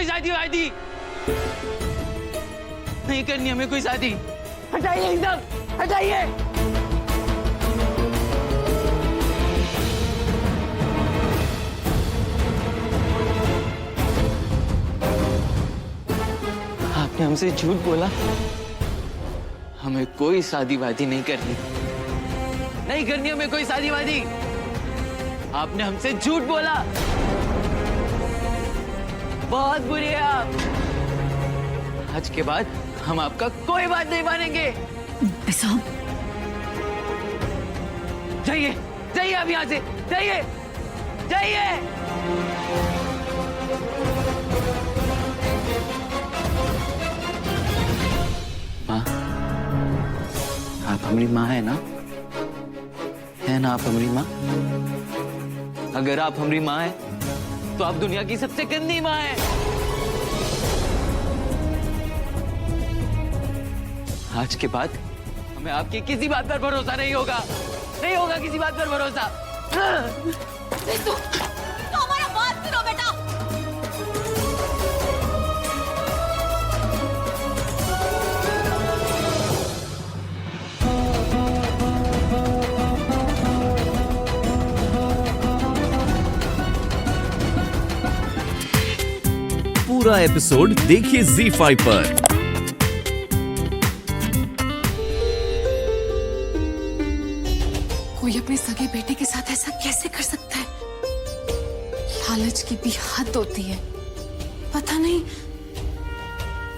कोई शादी वादी, नहीं करनी हमें कोई शादी। हटाइए एकदम, हटाइए। आपने हमसे झूठ बोला, हमें कोई शादी वादी नहीं करनी, नहीं करनी हमें कोई शादी वादी। आपने हमसे झूठ बोला, बहुत बुरी है आप। आज के बाद हम आपका कोई बात नहीं मानेंगे। साहब, जाइए जाइए आप यहाँ से, जाइए जाइए। माँ, आप हमारी माँ है ना? है ना आप हमारी माँ? अगर आप हमारी माँ है तो आप दुनिया की सबसे गंदी माँ है। आज के बाद हमें आपकी किसी बात पर भरोसा नहीं होगा, नहीं होगा किसी बात पर भरोसा। तो हमारा बात सुनो बेटा। पूरा एपिसोड देखिए ZEE5 पर। कोई अपने सगे बेटे के साथ ऐसा कैसे कर सकता है? लालच की भी हद होती है। पता नहीं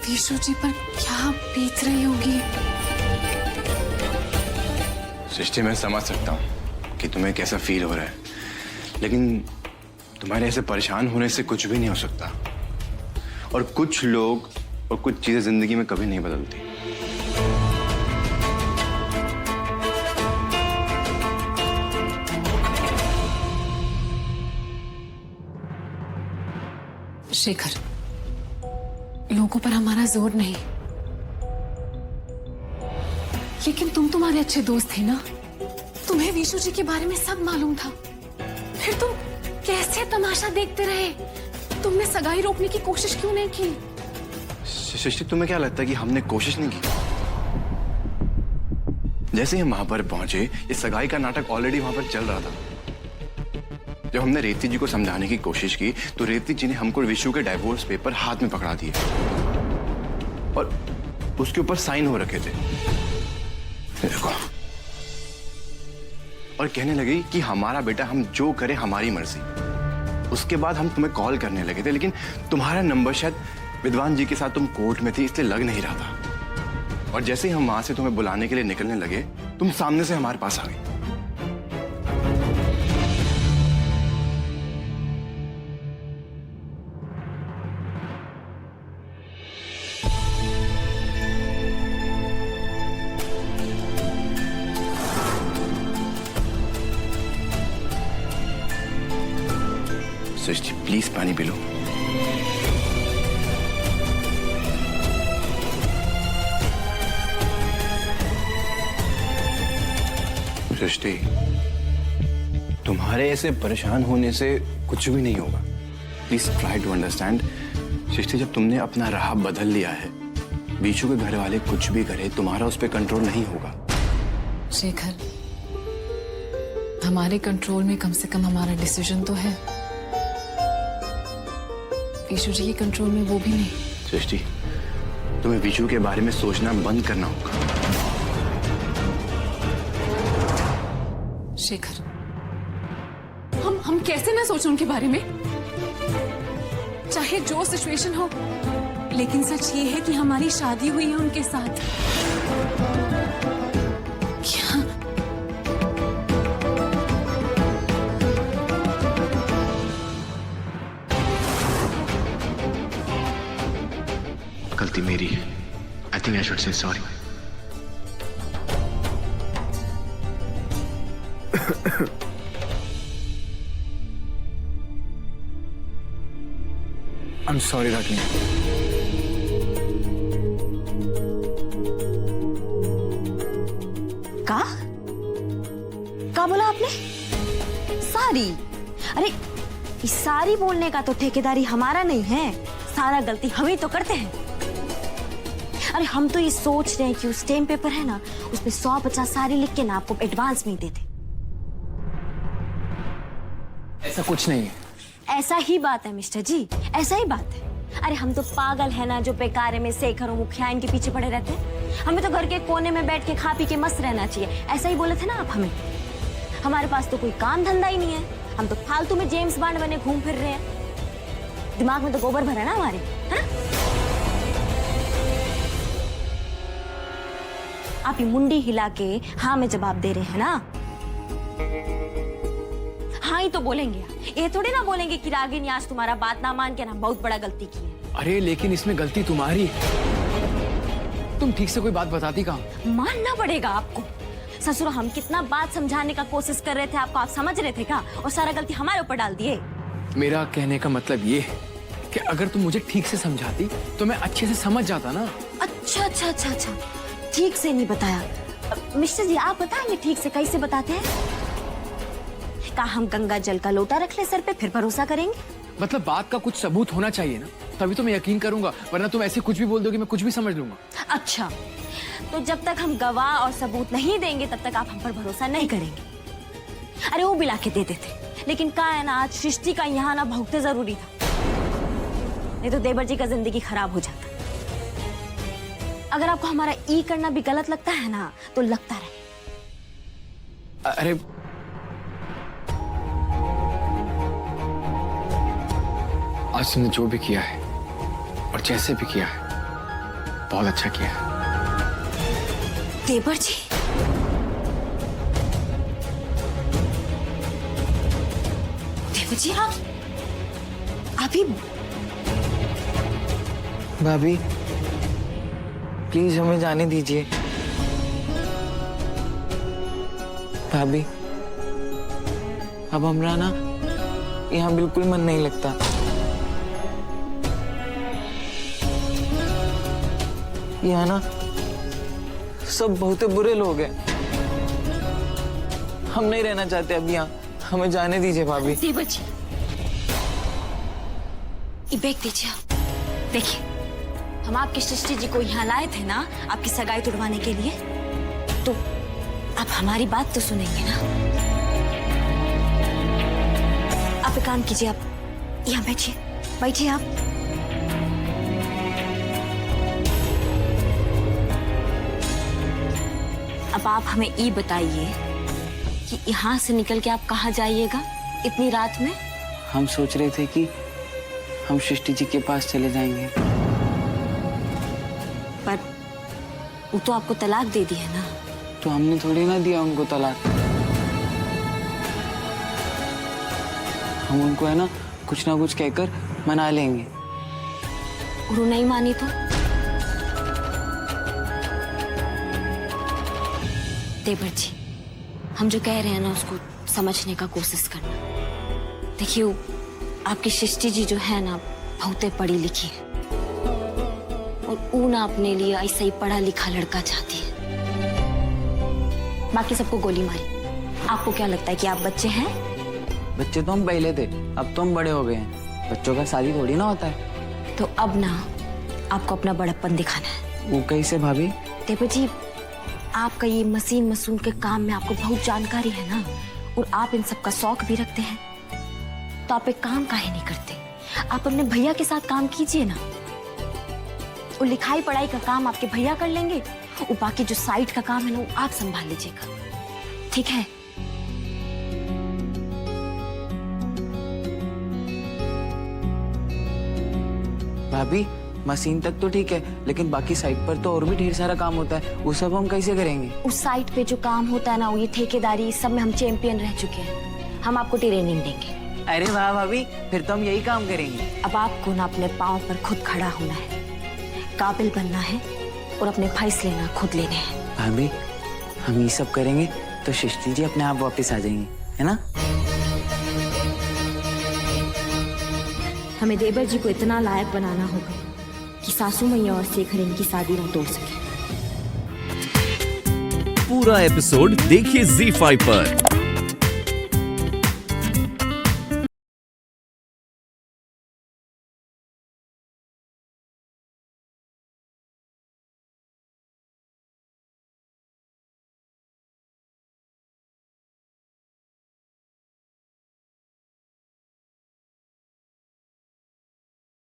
विशु जी पर क्या बीत रही होगी। सृष्टि, मैं समझ सकता हूँ कि तुम्हें कैसा फील हो रहा है, लेकिन तुम्हारे ऐसे परेशान होने से कुछ भी नहीं हो सकता। और कुछ लोग और कुछ चीजें जिंदगी में कभी नहीं बदलती। शेखर, लोगों पर हमारा जोर नहीं, लेकिन तुम तुम्हारे अच्छे दोस्त थे ना। तुम्हें विशु जी के बारे में सब मालूम था, फिर तुम कैसे तमाशा देखते रहे? तुमने सगाई रोकने की कोशिश क्यों नहीं की? सृष्टि, तुम्हें क्या लगता है कि हमने कोशिश नहीं की? जैसे ही हम वहां पर पहुंचे, ये सगाई का नाटक ऑलरेडी वहां पर चल रहा था। जब हमने रेवती जी को समझाने की कोशिश की तो रेवती जी ने हमको विशु के डाइवोर्स पेपर हाथ में पकड़ा दिए और उसके ऊपर साइन हो रखे थे। देखो, और कहने लगी कि हमारा बेटा हम जो करे हमारी मर्जी। उसके बाद हम तुम्हें कॉल करने लगे थे, लेकिन तुम्हारा नंबर शायद विद्वान जी के साथ तुम कोर्ट में थी, इसलिए लग नहीं रहा था। और जैसे ही हम वहां से तुम्हें बुलाने के लिए निकलने लगे, तुम सामने से हमारे पास आ गई। सृष्टि, प्लीज पानी पी लो। सृष्टि, तुम्हारे ऐसे परेशान होने से कुछ भी नहीं होगा। Please try to understand. Srishti, जब तुमने अपना राह बदल लिया है, विशु के घर वाले कुछ भी करे, तुम्हारा उस पर कंट्रोल नहीं होगा। शेखर, हमारे कंट्रोल में कम से कम हमारा डिसीजन तो है। विशु जी के कंट्रोल में वो भी नहीं। सृष्टि, तुम्हें विशु के बारे में सोचना बंद करना होगा। शेखर, हम कैसे ना सोचें उनके बारे में, चाहे जो सिचुएशन हो। लेकिन सच ये है कि हमारी शादी हुई है उनके साथ। क्या गलती मेरी है। I think I should say sorry. I am sorry Ragini. क्या बोला आपने? सारी? अरे, इस सारी बोलने का तो ठेकेदारी हमारा नहीं है, सारा गलती हम ही तो करते हैं। अरे हम तो ये सोच रहे हैं कि उस स्टेम पेपर है ना, उसमें 150 सारी लिख के ना आपको एडवांस में देते। ऐसा कुछ नहीं है। ऐसा ही बात है मिस्टर जी, ऐसा ही बात है। अरे हम तो पागल है ना जो बेकार में शेखर और मुखिया इनके पीछे पड़े रहते हैं। हमें तो घर के कोने में बैठ के खा पी के मस्त रहना चाहिए, ऐसा ही बोले थे ना आप हमें। हमारे पास तो कोई काम धंधा ही नहीं है, हम तो फालतू में जेम्स बॉन्ड बने घूम फिर रहे हैं। दिमाग में तो गोबर भरा ना हमारे, है ना? आप ये मुंडी हिला के हाँ में जवाब दे रहे हैं ना? हाँ ही तो बोलेंगे, ये थोड़ी ना बोलेंगे कि रागिनी आज तुम्हारा बात ना मान के ना बहुत बड़ा गलती की है। अरे लेकिन इसमें गलती तुम्हारी है, तुम ठीक से कोई बात बताती कहाँ? मानना पड़ेगा आपको। ससुर हम कितना बात समझाने का कोशिश कर रहे थे आपको, आप समझ रहे थे क्या? और सारा गलती हमारे ऊपर डाल दिए। मेरा कहने का मतलब ये है कि अगर तुम मुझे ठीक से समझाती तो मैं अच्छे से समझ जाता ना। अच्छा, ठीक से नहीं बताया। मिस्टर जी आप बताएंगे ठीक से कैसे बताते हैं? क्या हम गंगा जल का लोटा रख ले सर पे फिर भरोसा करेंगे? मतलब बात का कुछ सबूत होना चाहिए ना, तभी तो मैं यकीन करूंगा, वरना तुम ऐसे कुछ भी बोल दोगे मैं कुछ भी समझ लूंगा। अच्छा, तो जब तक हम गवाह और सबूत नहीं देंगे तब तक आप हम पर भरोसा नहीं करेंगे। अरे वो भी ला के दे देते, लेकिन क्या है ना आज सृष्टि का यहाँ ना भुगते जरूरी था, नहीं तो देवर जी का जिंदगी खराब हो जाता। अगर आपको हमारा ई करना भी गलत लगता है ना तो लगता रहे। अरे आज तुमने जो भी किया है और जैसे भी किया है बहुत अच्छा किया है। देवर जी, देवर जी आप ही भाभी प्लीज हमें जाने दीजिए। भाभी अब हमरा ना यहाँ बिल्कुल मन नहीं लगता। यहाँ ना सब बहुत बुरे लोग हैं, हम नहीं रहना चाहते अब यहाँ, हमें जाने दीजिए भाभी। देवर जी ये बैग दीजिए। देखिए हम आपकी सृष्टि जी को यहाँ लाए थे ना आपकी सगाई तुड़वाने के लिए, तो आप हमारी बात तो सुनेंगे ना? आप एक काम कीजिए, आप यहाँ बैठिए, बैठिए आप। अब आप हमें ये बताइए कि यहाँ से निकल के आप कहाँ जाइएगा इतनी रात में? हम सोच रहे थे कि हम सृष्टि जी के पास चले जाएंगे। पर वो तो आपको तलाक दे दी है ना? तो हमने थोड़ी ना दिया उनको तलाक, हम उनको है ना कुछ कहकर मना लेंगे। और वो नहीं मानी तो? देवर जी हम जो कह रहे हैं ना उसको समझने का कोशिश करना। देखिए आपकी सृष्टि जी जो है ना बहुत पढ़ी लिखी है और वो ना अपने लिए ऐसा ही पढ़ा लिखा लड़का चाहती है। बाकी सबको गोली मारी। आपको क्या लगता है कि आप बच्चे हैं? बच्चे तो हम पहले थे, अब तो हम बड़े हो गए हैं। बच्चों का शादी थोड़ी ना होता है। तो अब ना आपको अपना बड़प्पन दिखाना है। वो कैसे भाभी? देवर जी आपका ये मशीन के काम में आपको बहुत जानकारी है ना, और आप इन सब का शौक भी रखते हैं, तो आप एक काम काहे नहीं करते? आप अपने भैया के साथ काम कीजिए ना। वो लिखाई पढ़ाई का काम आपके भैया कर लेंगे, और बाकी जो साइट का काम है ना वो आप संभाल लीजिएगा, ठीक है? भाभी मशीन तक तो ठीक है, लेकिन बाकी साइट पर तो और भी ढेर सारा काम होता है, वो सब हम कैसे करेंगे? उस साइट पे जो काम होता है ना वो ये ठेकेदारी सब में हम चैंपियन रह चुके हैं, हम आपको ट्रेनिंग देंगे। अरे वाह भाभी, फिर तो हम यही काम करेंगे। अब आपको ना अपने पाँव पर खुद खड़ा होना है, काबिल बनना है और अपने फैसले ना खुद लेने हैं। भाभी हम ये सब करेंगे तो सृष्टि जी अपने आप वापस आ जाएंगी, है ना? हमें देवर जी को इतना लायक बनाना होगा कि सासू मैया और शेखर इनकी शादी न तोड़ सके। पूरा एपिसोड देखिए ZEE5 पर।